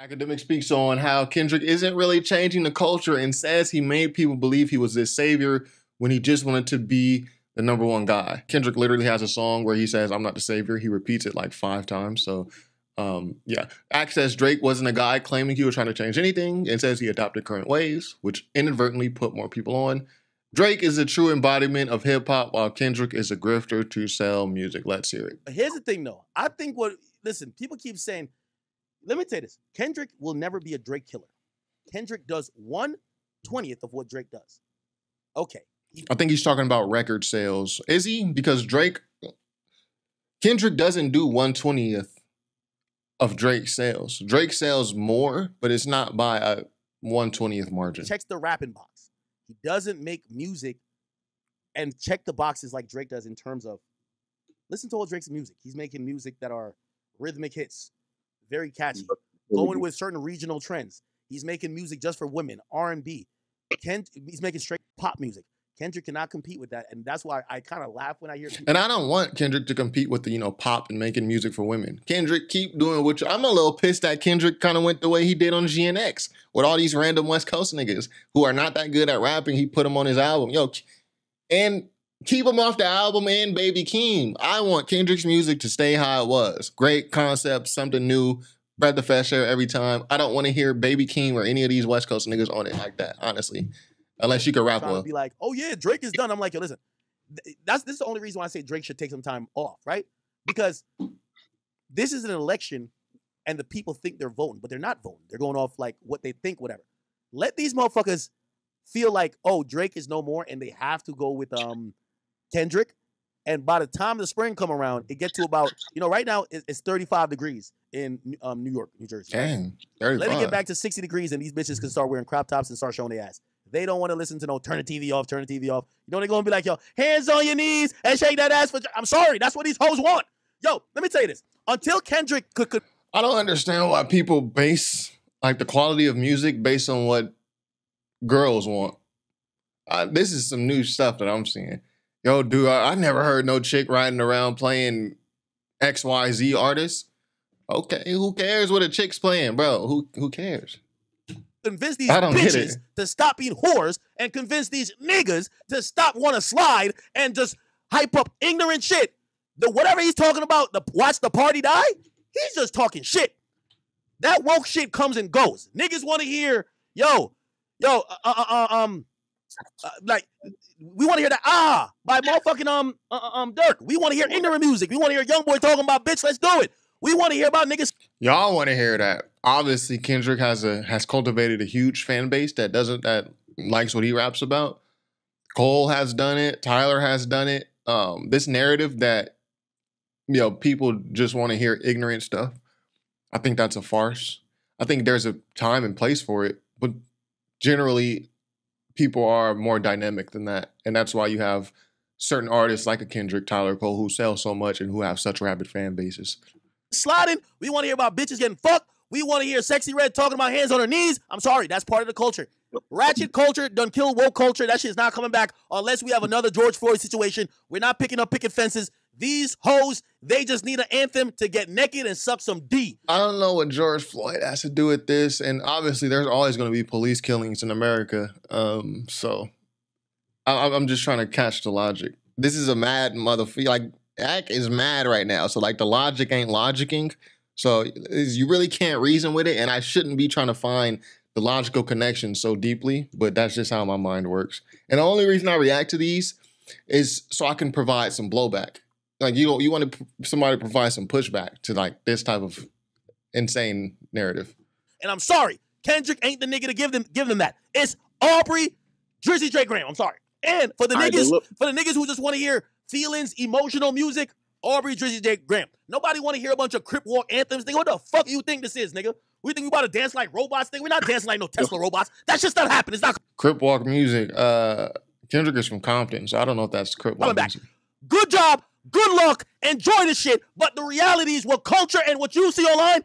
Academic speaks on how Kendrick isn't really changing the culture and says he made people believe he was this savior when he just wanted to be the number one guy. Kendrick literally has a song where he says, "I'm not the savior." He repeats it like 5 times. So, yeah. Act says Drake wasn't a guy claiming he was trying to change anything and says he adopted current ways, which inadvertently put more people on. Drake is a true embodiment of hip hop while Kendrick is a grifter to sell music. Let's hear it. Here's the thing, though. I think listen, people keep saying, let me tell you this. Kendrick will never be a Drake killer. Kendrick does 1/20th of what Drake does. Okay. I think he's talking about record sales. Is he? Because Kendrick doesn't do 1/20th of Drake's sales. Drake sells more, but it's not by a 1/20th margin. Checks the rapping box. He doesn't make music and check the boxes like Drake does in terms of, listen to all Drake's music. He's making music that are rhythmic hits, very catchy, going with certain regional trends. He's making music just for women, R&B. He's making straight pop music. Kendrick cannot compete with that, and that's why I kind of laugh when I hear people. And I don't want Kendrick to compete with the, pop and making music for women. Kendrick, keep doing what I'm a little pissed that Kendrick kind of went the way he did on GNX with all these random West Coast niggas who are not that good at rapping. He put them on his album. And keep him off the album and Baby Keem. I want Kendrick's music to stay how it was. Great concept, something new, breath of fresh air every time. I don't want to hear Baby Keem or any of these West Coast niggas on it like that, honestly. Unless you can rap well. Be like, oh yeah, Drake is done. I'm like, yo, listen, this is the only reason why I say Drake should take some time off, right? Because this is an election and the people think they're voting, but they're not voting. They're going off like what they think, whatever. Let these motherfuckers feel like, oh, Drake is no more, and they have to go with Kendrick. And by the time the spring come around, it gets to about, right now it's 35 degrees in New York, New Jersey. Dang, 35. Let it get back to 60 degrees and these bitches can start wearing crop tops and start showing their ass. They don't want to listen to no turn the TV off, turn the TV off. They're going to be like, yo, hands on your knees and shake that ass for... I'm sorry, that's what these hoes want. Yo, let me tell you this. Until Kendrick could... I don't understand why people base, the quality of music based on what girls want. This is some new stuff that I'm seeing. Yo, dude, I never heard no chick riding around playing XYZ artists. Okay, who cares what a chick's playing, bro? Who cares? Convince these bitches to stop being whores and convince these niggas to stop want to slide and just hype up ignorant shit. Whatever he's talking about, watch the party die, he's just talking shit. That woke shit comes and goes. Niggas want to hear, we want to hear that by motherfucking Dirk. We want to hear ignorant music. We want to hear young boy talking about bitch, let's do it. We want to hear about niggas. Y'all want to hear that. Obviously, Kendrick has cultivated a huge fan base that likes what he raps about. Cole has done it. Tyler has done it. This narrative that, people just want to hear ignorant stuff, I think that's a farce. I think there's a time and place for it, but generally, people are more dynamic than that. And that's why you have certain artists like a Kendrick, Tyler, Cole, who sell so much and who have such rabid fan bases. Sliding. We want to hear about bitches getting fucked. We want to hear Sexy Red talking about hands on her knees. I'm sorry, that's part of the culture. Ratchet culture done kill woke culture. That shit's not coming back unless we have another George Floyd situation. We're not picking up picket fences. These hoes, they just need an anthem to get naked and suck some D. I don't know what George Floyd has to do with this, and obviously there's always going to be police killings in America. So I'm just trying to catch the logic. This is a mad motherfucker. Ack is mad right now, so the logic ain't logicking. So you really can't reason with it, and I shouldn't be trying to find the logical connection so deeply, but that's just how my mind works. And the only reason I react to these is so I can provide some blowback. You want somebody to provide some pushback to this type of insane narrative. And I'm sorry, Kendrick ain't the nigga to give them that. It's Aubrey, Drizzy Drake Graham. I'm sorry. And for the niggas who just want to hear feelings, emotional music, Aubrey, Drizzy Drake Graham. Nobody want to hear a bunch of Crip Walk anthems. Nigga, what the fuck you think this is, nigga? We think we about to dance like robots? Nigga, we're not dancing like no Tesla robots. That's just not happening. It's not Crip Walk music. Kendrick is from Compton, so I don't know if that's Crip Walk music. Good job, good luck, enjoy the shit. But the reality is what culture and what you see online,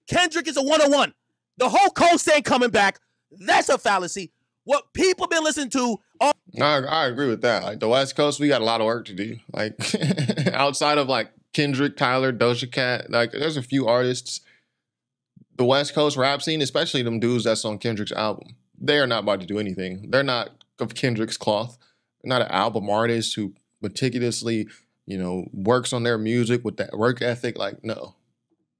Kendrick is a 101. The whole coast ain't coming back. That's a fallacy. What people been listening to. I agree with that. The West Coast, we got a lot of work to do. Outside of Kendrick, Tyler, Doja Cat, there's a few artists the West Coast rap scene, especially them dudes that's on Kendrick's album, they are not about to do anything. They're not of Kendrick's cloth. They're not an album artist who meticulously, works on their music with that work ethic. Like, no.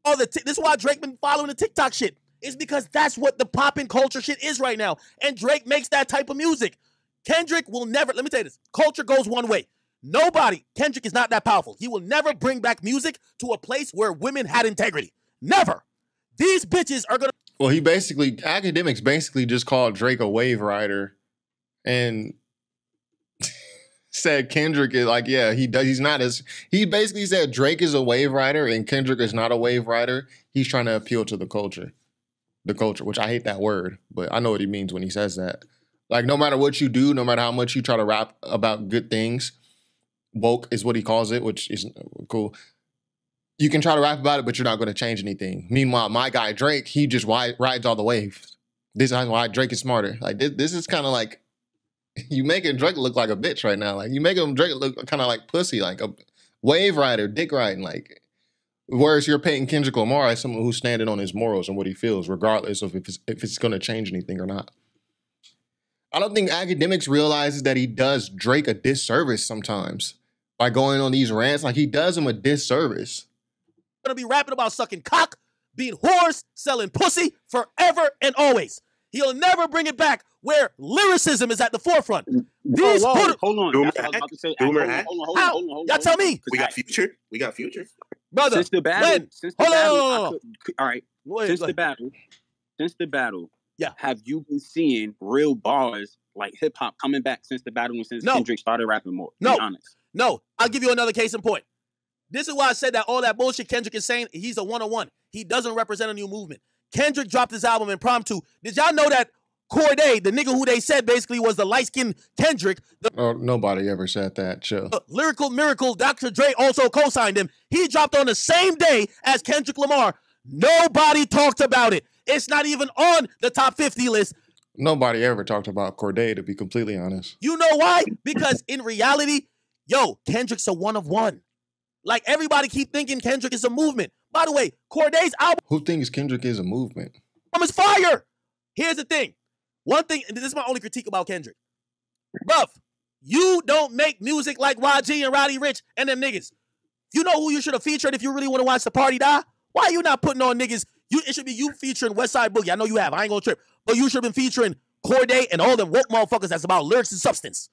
Oh, this is why Drake been following the TikTok shit. It's because that's what the poppin' culture shit is right now. And Drake makes that type of music. Kendrick will never, let me tell you this, culture goes one way. Kendrick is not that powerful. He will never bring back music to a place where women had integrity. Never. These bitches are gonna. Well, Akademiks basically just called Drake a wave rider and said Kendrick is like, yeah, he basically said Drake is a wave rider and Kendrick is not a wave rider. He's trying to appeal to the culture, which I hate that word, but I know what he means when he says that. Like, no matter what you do, no matter how much you try to rap about good things, woke is what he calls it, which is cool. You can try to rap about it, but you're not going to change anything. Meanwhile, my guy Drake, he just rides all the waves. This is why Drake is smarter. Like, this is kind of like, you making Drake look like a bitch right now. Like, you making Drake look kind of like pussy, like a wave rider, dick riding. Like, whereas you're painting Kendrick Lamar as someone who's standing on his morals and what he feels, regardless of if it's going to change anything or not. I don't think Akademiks realizes that he does Drake a disservice sometimes by going on these rants. Like, he does him a disservice. Gonna be rapping about sucking cock, being whores, selling pussy forever and always. He'll never bring it back where lyricism is at the forefront. Hold on. Doomer, I was about to say, hold on. Y'all tell me. We got Future. Brother, since the battle, all right. Since the battle, yeah. Have you been seeing real bars like hip hop coming back since the battle and since Kendrick started rapping more? No. Be honest. No. I'll give you another case in point. This is why I said that all that bullshit Kendrick is saying, he's a one-on-one. He doesn't represent a new movement. Kendrick dropped his album Impromptu. Did y'all know that Corday, the nigga who they said basically was the light-skinned Kendrick, nobody ever said that, chill. Lyrical miracle, Dr. Dre also co-signed him. He dropped on the same day as Kendrick Lamar. Nobody talked about it. It's not even on the top 50 list. Nobody ever talked about Corday, to be completely honest. You know why? Because in reality, Kendrick's a one of one. Like, everybody keep thinking Kendrick is a movement. By the way, Corday's album... Who thinks Kendrick is a movement? ...is fire. Here's the thing. One thing, and this is my only critique about Kendrick. Bruv, you don't make music like YG and Roddy Ricch and them niggas. You know who you should have featured if you really want to watch the party die? Why are you not putting on niggas? It should be you featuring Westside Boogie. I know you have. I ain't gonna trip. But you should have been featuring Corday and all them woke motherfuckers that's about lyrics and substance.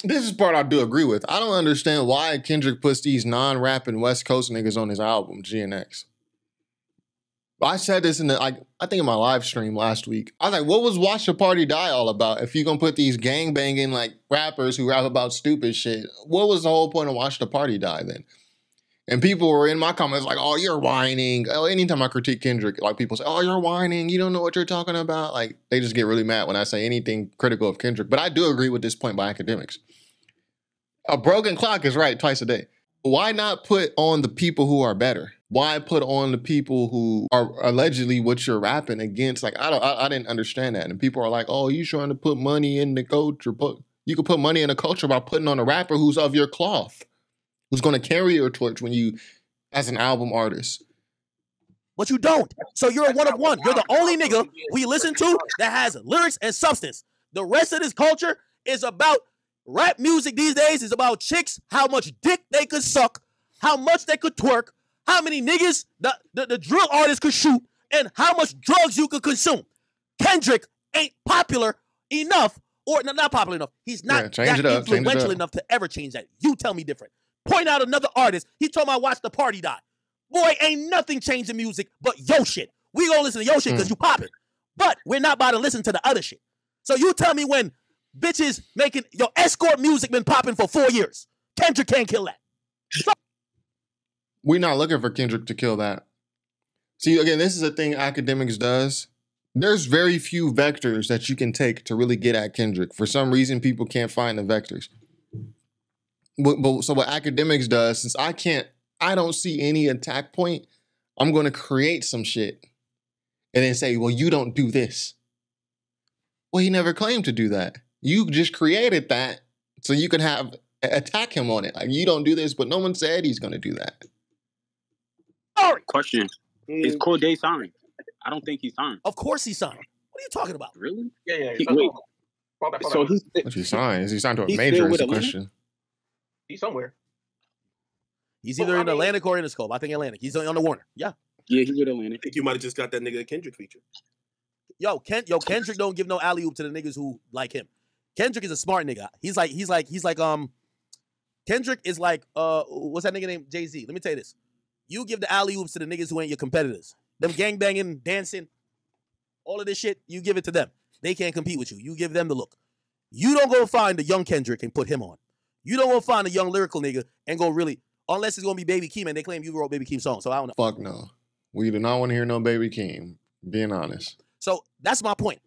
This is part I do agree with. I don't understand why Kendrick puts these non-rapping West Coast niggas on his album, GNX. I said this I think in my live stream last week. I was like, what was Watch the Party Die all about? If you're going to put these gang-banging like rappers who rap about stupid shit, what was the whole point of Watch the Party Die then? And people were in my comments like, oh, you're whining. Oh, anytime I critique Kendrick, like people say, oh, you're whining. You don't know what you're talking about. Like, they just get really mad when I say anything critical of Kendrick. But I do agree with this point by Akademiks. A broken clock is right twice a day. Why not put on the people who are better? Why put on the people who are allegedly what you're rapping against? Like, I didn't understand that. And people are like, oh, you trying to put money in the culture. You could put money in the culture by putting on a rapper who's of your cloth, who's going to carry your torch when you, as an album artist. But you don't. So you're a one of one. You're the only nigga we listen to that has lyrics and substance. The rest of this culture is about rap music these days is about chicks, how much dick they could suck, how much they could twerk, how many niggas the drill artists could shoot, and how much drugs you could consume. Kendrick ain't popular enough, or not popular enough. He's not that influential enough to ever change that. You tell me different. Point out another artist. He told me I watched the party die. Boy, ain't nothing changing music but yo shit. We gonna listen to yo shit because you popping. But we're not about to listen to the other shit. So you tell me when bitches making your escort music been popping for 4 years. Kendrick can't kill that. We're not looking for Kendrick to kill that. See, again, this is a thing Akademiks does. There's very few vectors that you can take to really get at Kendrick. For some reason, people can't find the vectors. So what Akademiks does, since I don't see any attack point, I'm going to create some shit and then say, well, you don't do this. Well, he never claimed to do that. You just created that so you can attack him on it. Like, you don't do this, but no one said he's going to do that. Question. Is Corday signed? I don't think he's signed. Of course he's signed. What are you talking about? Really? Yeah. Wait. So What's he signed? Is he signed to a he's major? still Is with the Atlanta? question. He's somewhere. He's either in Atlantic or Interscope. I think Atlantic. He's on the Warner. Yeah. Yeah, he's with Atlanta. I think you might have just got that nigga Kendrick feature. Kendrick don't give no alley oop to the niggas who like him. Kendrick is a smart nigga. He's like Kendrick is like what's that nigga named Jay-Z? Let me tell you this. You give the alley oops to the niggas who ain't your competitors. Them gang banging, dancing, all of this shit, you give it to them. They can't compete with you. You give them the look. You don't go find a young Kendrick and put him on. You don't go find a young lyrical nigga and go really, unless it's gonna be Baby Keem, and they claim you wrote Baby Keem's song. So I don't know. Fuck no. We do not want to hear no Baby Keem. Being honest. So that's my point.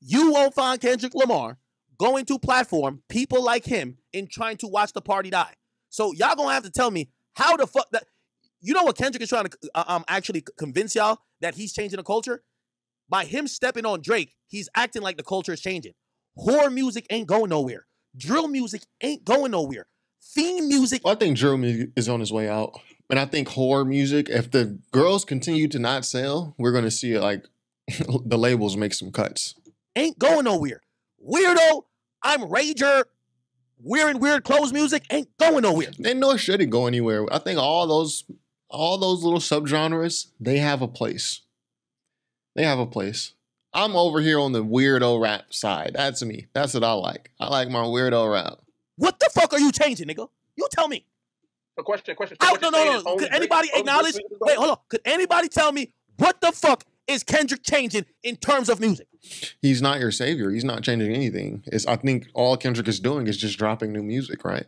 You won't find Kendrick Lamar going to platform people like him and trying to watch the party die. So y'all gonna have to tell me how the fuck that. You know what Kendrick is trying to actually convince y'all that he's changing the culture? By him stepping on Drake, he's acting like the culture is changing. Horror music ain't going nowhere. Drill music ain't going nowhere. Theme music. Well, I think drill music is on his way out. And I think horror music, if the girls continue to not sell, we're going to see like the labels make some cuts. Ain't going nowhere. Weirdo, I'm Rager, wearing weird clothes music ain't going nowhere. And nor should it go anywhere. I think all those little subgenres, they have a place. They have a place. I'm over here on the weirdo rap side. That's me. That's what I like. I like my weirdo rap. What the fuck are you changing, nigga? You tell me. A question. No. Could anybody acknowledge? Wait, hold on. Could anybody tell me what the fuck is Kendrick changing in terms of music? He's not your savior. He's not changing anything. I think all Kendrick is doing is just dropping new music, right?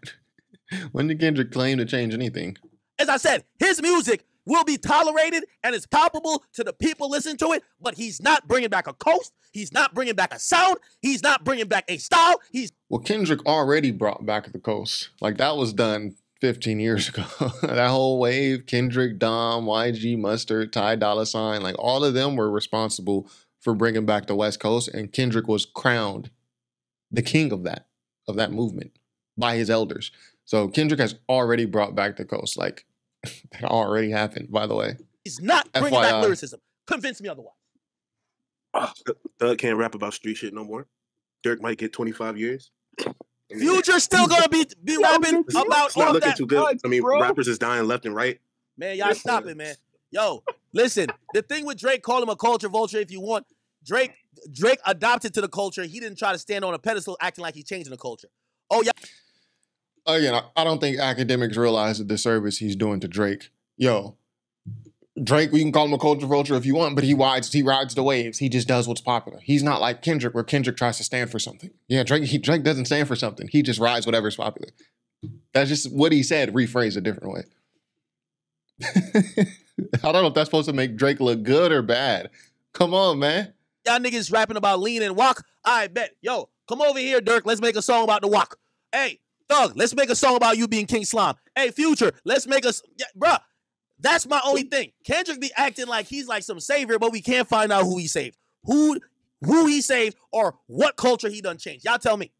When did Kendrick claim to change anything? As I said, his music will be tolerated and is palpable to the people listening to it, but he's not bringing back a coast. He's not bringing back a sound. He's not bringing back a style. Well, Kendrick already brought back the coast. Like, that was done 15 years ago. That whole wave, Kendrick, Dom, YG, Mustard, Ty Dolla $ign, like all of them were responsible for bringing back the West Coast, and Kendrick was crowned the king of that movement by his elders. So Kendrick has already brought back the coast. Like, that already happened, by the way. He's not bringing back lyricism. Convince me otherwise. Thug can't rap about street shit no more. Dirk might get 25 years. Future's still gonna be rapping about it's not all looking that. too good. I mean, bro. rappers is dying left and right. Man, y'all stop it, man. Yo, listen. The thing with Drake, call him a culture vulture if you want. Drake adopted to the culture. He didn't try to stand on a pedestal acting like he's changing the culture. Oh, yeah. Again, I don't think academics realize the disservice he's doing to Drake. Yo, Drake, we can call him a culture vulture if you want, but he rides the waves. He just does what's popular. He's not like Kendrick, where Kendrick tries to stand for something. Yeah, Drake doesn't stand for something. He just rides whatever's popular. That's just what he said, rephrased a different way. I don't know if that's supposed to make Drake look good or bad. Come on, man. Y'all niggas rapping about lean and walk. I bet. Yo, come over here, Dirk. Let's make a song about the walk. Hey, Thug, let's make a song about you being King Slime. Hey, Future, let's make us, yeah, bruh. That's my only thing. Kendrick be acting like he's like some savior, but we can't find out who he saved. Who he saved or what culture he done changed. Y'all tell me.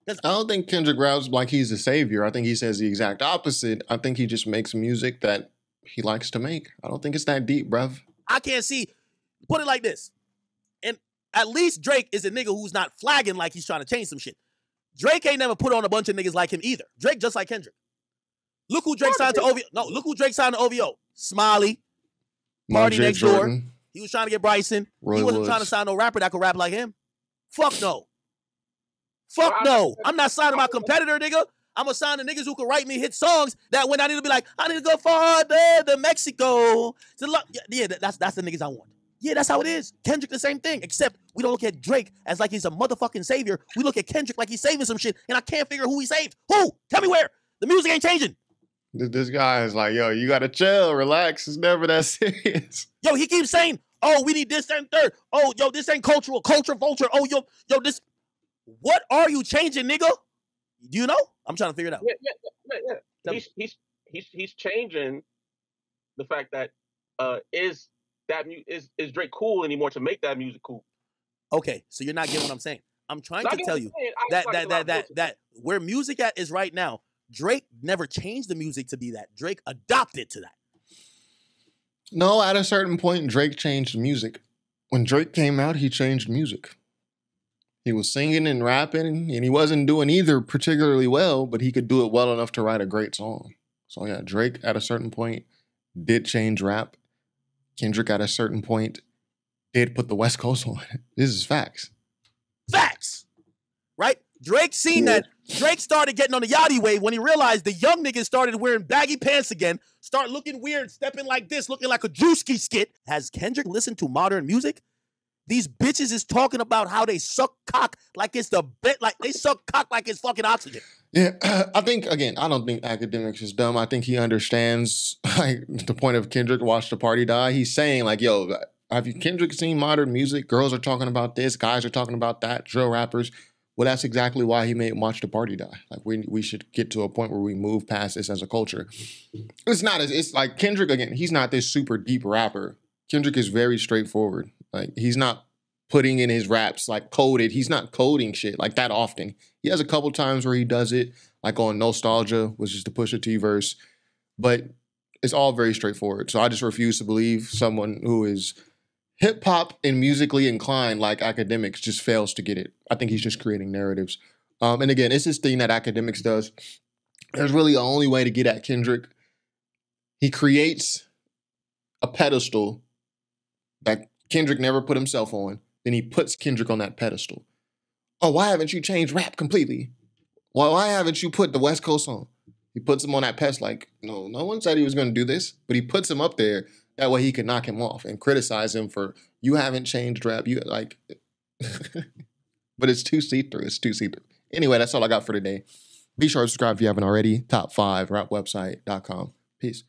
I don't think Kendrick raps like he's a savior. I think he says the exact opposite. I think he just makes music that he likes to make. I don't think it's that deep, bruv. I can't see. Put it like this. And at least Drake is a nigga who's not flagging like he's trying to change some shit. Drake ain't never put on a bunch of niggas like him either. Drake just like Kendrick. Look who Drake signed to OVO. No, look who Drake signed to OVO. Smiley. Party Next Door. He was trying to get Bryson. He wasn't trying to sign no rapper that could rap like him. Fuck no. Fuck no. I'm not signing my competitor, nigga. I'm going to sign the niggas who can write me hit songs that when I need to be like, I need to go farther to Mexico. Yeah, that's the niggas I want. Yeah, that's how it is. Kendrick, the same thing, except we don't look at Drake as like he's a motherfucking savior. We look at Kendrick like he's saving some shit, and I can't figure who he saved. Who? Tell me where. The music ain't changing. This guy is like, yo, you got to chill, relax. It's never that serious. Yo, he keeps saying, oh, we need this and third. Oh, yo, this ain't culture vulture. Oh, yo, this. What are you changing, nigga? Do you know? I'm trying to figure it out. Yeah. He's changing the fact that is Drake cool anymore to make that music cool? Okay, so you're not getting what I'm saying. I'm trying to tell you that where music at is right now. Drake never changed the music to be that. Drake adopted to that. No, at a certain point, Drake changed the music. when Drake came out, he changed music. He was singing and rapping, and he wasn't doing either particularly well, but he could do it well enough to write a great song. So yeah, Drake at a certain point did change rap. Kendrick at a certain point did put the West Coast on. This is facts. Facts. Right? Drake seen that. Drake started getting on the yachty wave when he realized the young niggas started wearing baggy pants again, start looking weird, stepping like this, looking like a Drewski skit. Has Kendrick listened to modern music? These bitches is talking about how they suck cock like it's the bit, like they suck cock like it's fucking oxygen. Yeah, I think, again, I don't think Akademiks is dumb. I think he understands like the point of Kendrick, Watch the Party Die. He's saying like, yo, have you Kendrick seen modern music? Girls are talking about this, guys are talking about that, drill rappers. Well, that's exactly why he made Watch the Party Die. Like we should get to a point where we move past this as a culture. It's like Kendrick, again, he's not this super deep rapper. Kendrick is very straightforward. Like he's not putting in his raps like coded. He's not coding shit like that often. He has a couple times where he does it, like on Nostalgia, which is the Pusha T verse. But it's all very straightforward. So I just refuse to believe someone who is hip hop and musically inclined like Akademiks just fails to get it. I think he's just creating narratives. And again, it's this thing that Akademiks does. There's really only way to get at Kendrick. He creates a pedestal that Kendrick never put himself on. Then he puts Kendrick on that pedestal. Oh, why haven't you changed rap completely? Why haven't you put the West Coast on? He puts him on that pedestal like, no one said he was going to do this, but he puts him up there. That way he can knock him off and criticize him for, you haven't changed rap. You like, but it's too see-through. It's too see-through. Anyway, that's all I got for today. Be sure to subscribe if you haven't already. Top5rapwebsite.com. Peace.